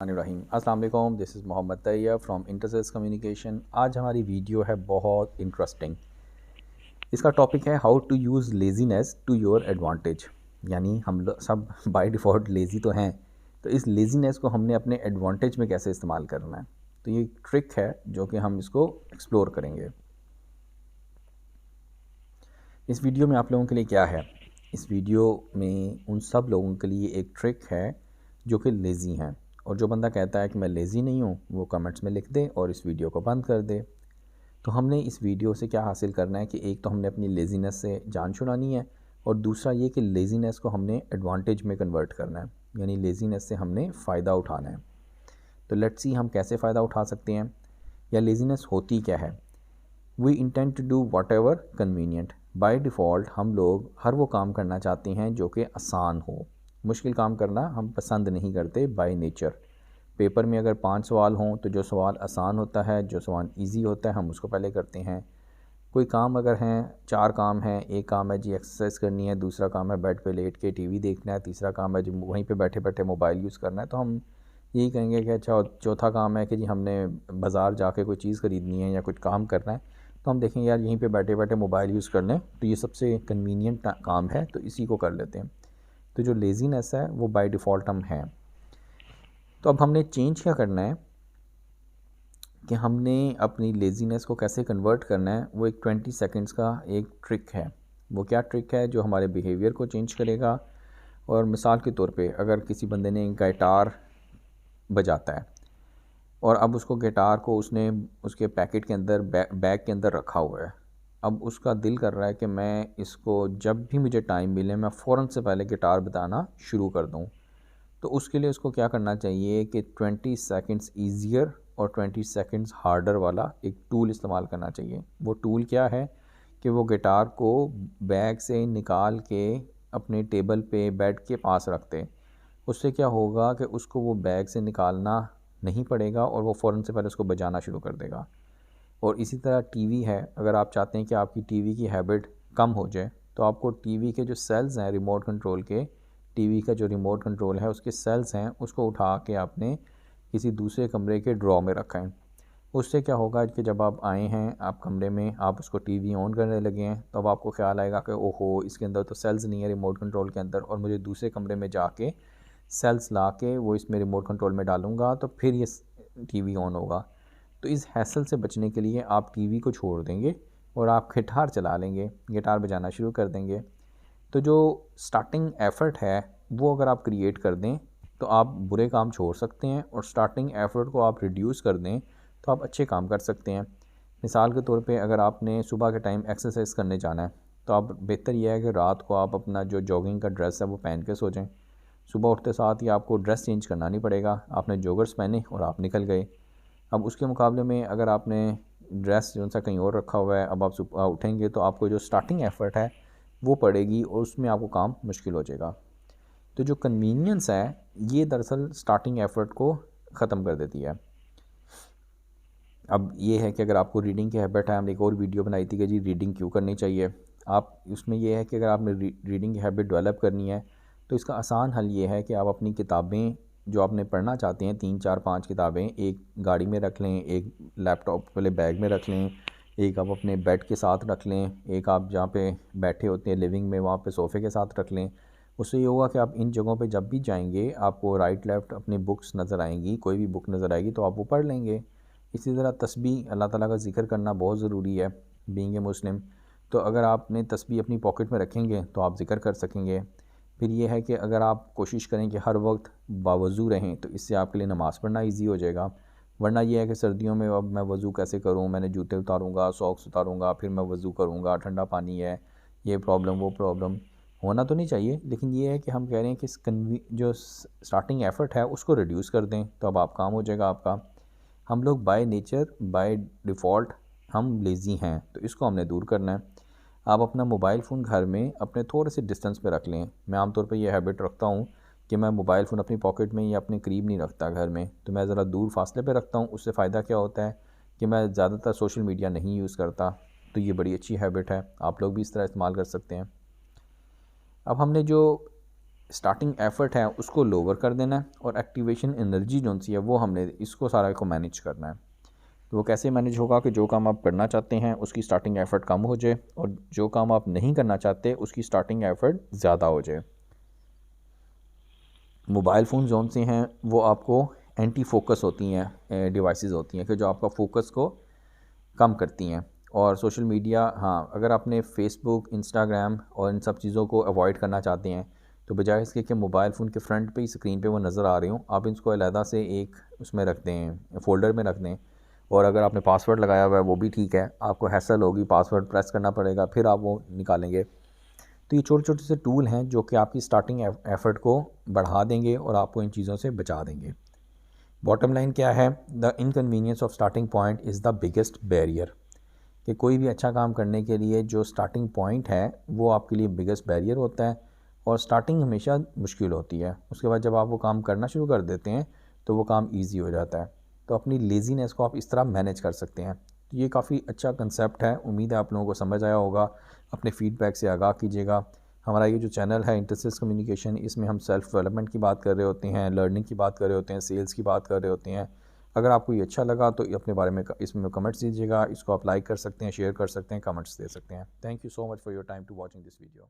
रहीम अस्सलाम वालेकुम, this is Mohammad Tayyab from Intersess communication. आज हमारी वीडियो है बहुत इंटरेस्टिंग। इसका टॉपिक है how to use laziness to your advantage. यानी हम लोग सब बाय डिफ़ॉल्ट लेज़ी तो हैं, तो इस लेज़ीनेस को हमने अपने एडवांटेज में कैसे इस्तेमाल करना है। तो ये ट्रिक है जो कि हम इसको एक्सप्लोर करेंगे। इस वीडियो में आप लोगों के लिए क्या है, इस वीडियो में उन सब लोगों के लिए एक ट्रिक है जो कि लेज़ी हैं। और जो बंदा कहता है कि मैं लेज़ी नहीं हूँ, वो कमेंट्स में लिख दे और इस वीडियो को बंद कर दे। तो हमने इस वीडियो से क्या हासिल करना है कि एक तो हमने अपनी लेज़ीनेस से जान छुड़ानी है, और दूसरा ये कि लेज़ीनेस को हमने एडवांटेज में कन्वर्ट करना है, यानी लेज़ीनेस से हमने फ़ायदा उठाना है। तो लेट्स सी हम कैसे फ़ायदा उठा सकते हैं, या लेज़ीनेस होती क्या है। We intend to do whatever convenient. By default हम लोग हर वो काम करना चाहते हैं जो कि आसान हो। मुश्किल काम करना हम पसंद नहीं करते बाय नेचर। पेपर में अगर 5 सवाल हों तो जो सवाल आसान होता है, जो सवाल इजी होता है, हम उसको पहले करते हैं। कोई काम अगर हैं, 4 काम हैं, एक काम है जी एक्सरसाइज करनी है, दूसरा काम है बेड पे लेट के टीवी देखना है, तीसरा काम है जी वहीं पे बैठे बैठे मोबाइल यूज़ करना है, तो हम यही कहेंगे कि अच्छा चौथा काम है कि जी हमने बाज़ार जाके कोई चीज़ ख़रीदनी है या कुछ काम करना है, तो हम देखेंगे यार यहीं पे बैठे बैठे मोबाइल यूज़ कर लें तो ये सबसे कन्वीनियंट काम है, तो इसी को कर लेते हैं। तो जो लेज़ीनेस है वो बाय डिफ़ॉल्ट हम हैं। तो अब हमने चेंज क्या करना है कि हमने अपनी लेज़ीनेस को कैसे कन्वर्ट करना है, वो एक 20 सेकंड्स का एक ट्रिक है। वो क्या ट्रिक है जो हमारे बिहेवियर को चेंज करेगा। और मिसाल के तौर पे अगर किसी बंदे ने गिटार बजाता है और अब उसको गिटार को उसने उसके पैकेट के अंदर बैग के अंदर रखा हुआ है, अब उसका दिल कर रहा है कि मैं इसको जब भी मुझे टाइम मिले मैं फ़ौरन से पहले गिटार बजाना शुरू कर दूँ। तो उसके लिए उसको क्या करना चाहिए कि 20 सेकंड्स ईज़ियर और 20 सेकंड्स हार्डर वाला एक टूल इस्तेमाल करना चाहिए। वो टूल क्या है कि वो गिटार को बैग से निकाल के अपने टेबल पे बेड के पास रख दें। उससे क्या होगा कि उसको वो बैग से निकालना नहीं पड़ेगा और वो फ़ौरन से पहले उसको बजाना शुरू कर देगा। और इसी तरह टीवी है, अगर आप चाहते हैं कि आपकी टीवी की हैबिट कम हो जाए, तो आपको टीवी के जो सेल्स हैं रिमोट कंट्रोल के, टीवी का जो रिमोट कंट्रोल है उसके सेल्स हैं, उसको उठा के आपने किसी दूसरे कमरे के ड्रॉ में रखा है। उससे क्या होगा कि जब आप आए हैं आप कमरे में, आप उसको टीवी ऑन करने लगे हैं, तो अब आपको ख्याल आएगा कि ओहो इसके अंदर तो सेल्स नहीं है रिमोट कंट्रोल के अंदर, और मुझे दूसरे कमरे में जाके सेल्स ला के वो इसमें रिमोट कंट्रोल में डालूँगा तो फिर ये टीवी ऑन होगा। तो इस हैसल से बचने के लिए आप टीवी को छोड़ देंगे और आप गिटार चला लेंगे, गिटार बजाना शुरू कर देंगे। तो जो स्टार्टिंग एफ़र्ट है वो अगर आप क्रिएट कर दें तो आप बुरे काम छोड़ सकते हैं, और स्टार्टिंग एफ़र्ट को आप रिड्यूस कर दें तो आप अच्छे काम कर सकते हैं। मिसाल के तौर पे अगर आपने सुबह के टाइम एक्सरसाइज करने जाना है, तो आप बेहतर यह है कि रात को आप अपना जो जॉगिंग का ड्रेस है वो पहन के सो जाएं। सुबह उठते साथ ही आपको ड्रेस चेंज करना नहीं पड़ेगा, आपने जॉगर्स पहने और आप निकल गए। अब उसके मुकाबले में अगर आपने ड्रेस जो सा कहीं और रखा हुआ है, अब आप सुबह उठेंगे तो आपको जो स्टार्टिंग एफ़र्ट है वो पड़ेगी और उसमें आपको काम मुश्किल हो जाएगा। तो जो कन्वीनियंस है ये दरअसल स्टार्टिंग एफ़र्ट को ख़त्म कर देती है। अब ये है कि अगर आपको रीडिंग की हैबिट है, हमने एक और वीडियो बनाई थी कि जी रीडिंग क्यों करनी चाहिए। आप उसमें ये है कि अगर आपने रीडिंग की हैबिट डेवलप करनी है तो इसका आसान हल ये है कि आप अपनी किताबें जो आपने पढ़ना चाहते हैं, 3 4 5 किताबें एक गाड़ी में रख लें, एक लैपटॉप वाले बैग में रख लें, एक आप अपने बेड के साथ रख लें, एक आप जहाँ पे बैठे होते हैं लिविंग में वहाँ पे सोफ़े के साथ रख लें। उससे ये होगा कि आप इन जगहों पे जब भी जाएंगे आपको राइट लेफ़्ट अपनी बुक्स नज़र आएंगी, कोई भी बुक नज़र आएगी तो आप वो पढ़ लेंगे। इसी तरह तस्बीह अल्लाह ताला का ज़िक्र करना बहुत ज़रूरी है बीइंग ए मुस्लिम। तो अगर आपने तस्बीह अपनी पॉकेट में रखेंगे तो आप ज़िक्र कर सकेंगे। फिर ये है कि अगर आप कोशिश करें कि हर वक्त बावज़ू रहें तो इससे आपके लिए नमाज़ पढ़ना ईजी हो जाएगा। वरना ये है कि सर्दियों में अब मैं वज़ू कैसे करूँ, मैंने जूते उतारूँगा, सॉक्स उतारूँगा, फिर मैं वज़ू करूँगा, ठंडा पानी है, ये प्रॉब्लम वो प्रॉब्लम। होना तो नहीं चाहिए, लेकिन ये है कि हम कह रहे हैं कि जो स्टार्टिंग एफ़र्ट है उसको रिड्यूस कर दें तो अब आप काम हो जाएगा आपका। हम लोग बाय नेचर बाय डिफ़ॉल्ट हम लेज़ी हैं, तो इसको हमने दूर करना है। आप अपना मोबाइल फ़ोन घर में अपने थोड़े से डिस्टेंस पे रख लें। मैं आमतौर पे ये हैबिट रखता हूँ कि मैं मोबाइल फ़ोन अपनी पॉकेट में या अपने करीब नहीं रखता घर में, तो मैं ज़रा दूर फासले पे रखता हूँ। उससे फ़ायदा क्या होता है कि मैं ज़्यादातर सोशल मीडिया नहीं यूज़ करता, तो ये बड़ी अच्छी हैबिट है, आप लोग भी इस तरह इस्तेमाल कर सकते हैं। अब हमने जो स्टार्टिंग एफर्ट है उसको लोअर कर देना है और एक्टिवेशन एनर्जी जो सी है वो हमने इसको सारा को मैनेज करना है। तो वो कैसे मैनेज होगा कि जो काम आप करना चाहते हैं उसकी स्टार्टिंग एफर्ट कम हो जाए और जो काम आप नहीं करना चाहते उसकी स्टार्टिंग एफर्ट ज़्यादा हो जाए। मोबाइल फ़ोन जोन से हैं वो आपको एंटी फोकस होती हैं डिवाइसेस होती हैं कि जो आपका फ़ोकस को कम करती हैं। और सोशल मीडिया, हाँ, अगर आपने फ़ेसबुक, इंस्टाग्राम और इन सब चीज़ों को अवॉइड करना चाहते हैं तो बजाय इसके कि मोबाइल फ़ोन के फ्रंट पे ही स्क्रीन पे वो नज़र आ रही हूँ, आप इसको अलहदा से एक उसमें रख दें, फ़ोल्डर में रख दें। और अगर आपने पासवर्ड लगाया हुआ है वो भी ठीक है, आपको हैसल होगी, पासवर्ड प्रेस करना पड़ेगा फिर आप वो निकालेंगे। तो ये छोटे छोटे से टूल हैं जो कि आपकी स्टार्टिंग एफ़र्ट को बढ़ा देंगे और आपको इन चीज़ों से बचा देंगे। बॉटम लाइन क्या है? The inconvenience of starting point is the biggest barrier. कि कोई भी अच्छा काम करने के लिए जो स्टार्टिंग पॉइंट है वो आपके लिए बिगेस्ट बैरियर होता है और स्टार्टिंग हमेशा मुश्किल होती है। उसके बाद जब आप वो काम करना शुरू कर देते हैं तो वो काम ईजी हो जाता है। तो अपनी लेज़ीनेस को आप इस तरह मैनेज कर सकते हैं। तो ये काफ़ी अच्छा कंसेप्ट है, उम्मीद है आप लोगों को समझ आया होगा। अपने फ़ीडबैक से आगाह कीजिएगा। हमारा ये जो चैनल है इंटरसिस कम्युनिकेशन, इसमें हम सेल्फ़ डेवलपमेंट की बात कर रहे होते हैं, लर्निंग की बात कर रहे होते हैं, सेल्स की बात कर रहे होते हैं। अगर आपको ये अच्छा लगा तो अपने बारे में इसमें कमेंट्स दीजिएगा। इसको आप लाइक कर सकते हैं, शेयर कर सकते हैं, कमेंट्स दे सकते हैं। Thank you so much for your time to watching this video.